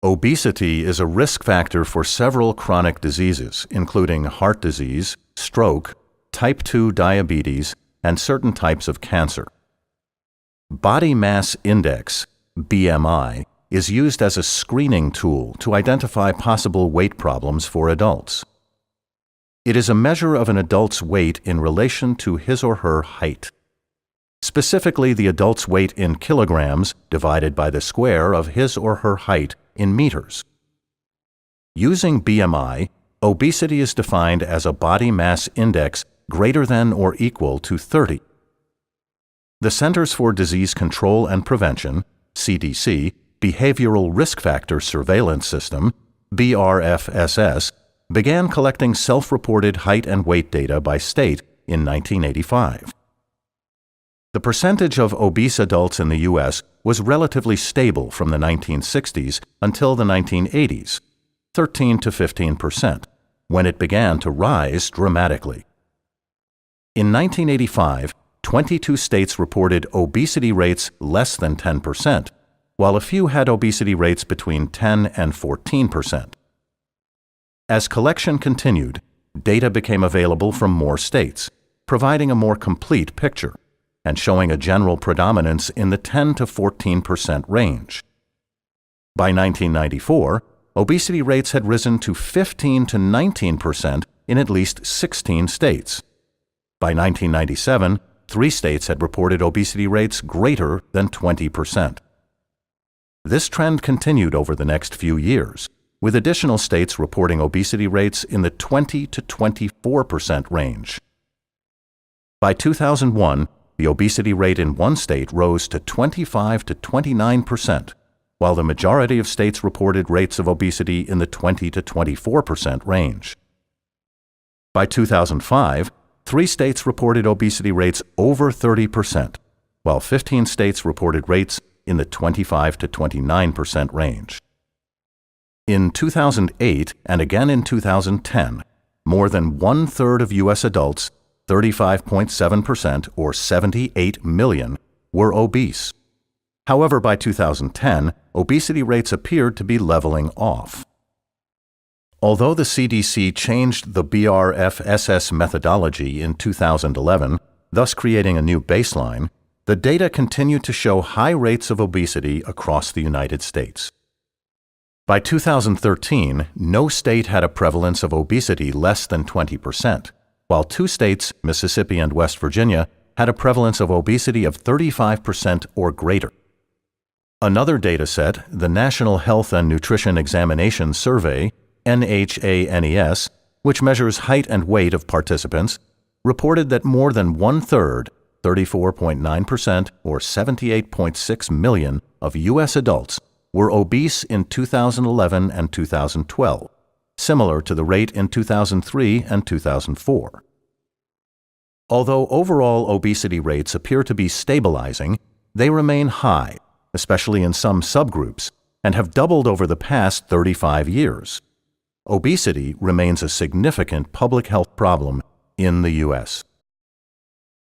Obesity is a risk factor for several chronic diseases, including heart disease, stroke, type 2 diabetes, and certain types of cancer. Body mass index, BMI, is used as a screening tool to identify possible weight problems for adults. It is a measure of an adult's weight in relation to his or her height. Specifically, the adult's weight in kilograms divided by the square of his or her height in meters. Using BMI, obesity is defined as a body mass index greater than or equal to 30. The Centers for Disease Control and Prevention, CDC, Behavioral Risk Factor Surveillance System, BRFSS, began collecting self-reported height and weight data by state in 1985. The percentage of obese adults in the U.S. was relatively stable from the 1960s until the 1980s, 13 to 15%, when it began to rise dramatically. In 1985, 22 states reported obesity rates less than 10%, while a few had obesity rates between 10 and 14%. As collection continued, data became available from more states, providing a more complete picture and showing a general predominance in the 10 to 14% range. By 1994, obesity rates had risen to 15 to 19% in at least 16 states. By 1997, 3 states had reported obesity rates greater than 20%. This trend continued over the next few years, with additional states reporting obesity rates in the 20 to 24% range. By 2001, the obesity rate in one state rose to 25 to 29%, while the majority of states reported rates of obesity in the 20 to 24% range. By 2005, 3 states reported obesity rates over 30%, while 15 states reported rates in the 25 to 29% range. In 2008 and again in 2010, more than one-third of U.S. adults, 35.7% or 78 million, were obese. However, by 2010, obesity rates appeared to be leveling off. Although the CDC changed the BRFSS methodology in 2011, thus creating a new baseline, the data continue to show high rates of obesity across the United States. By 2013, no state had a prevalence of obesity less than 20%, while 2 states, Mississippi and West Virginia, had a prevalence of obesity of 35% or greater. Another data set, the National Health and Nutrition Examination Survey, NHANES, which measures height and weight of participants, reported that more than one-third, 34.9% or 78.6 million of U.S. adults were obese in 2011 and 2012, similar to the rate in 2003 and 2004. Although overall obesity rates appear to be stabilizing, they remain high, especially in some subgroups, and have doubled over the past 35 years. Obesity remains a significant public health problem in the U.S.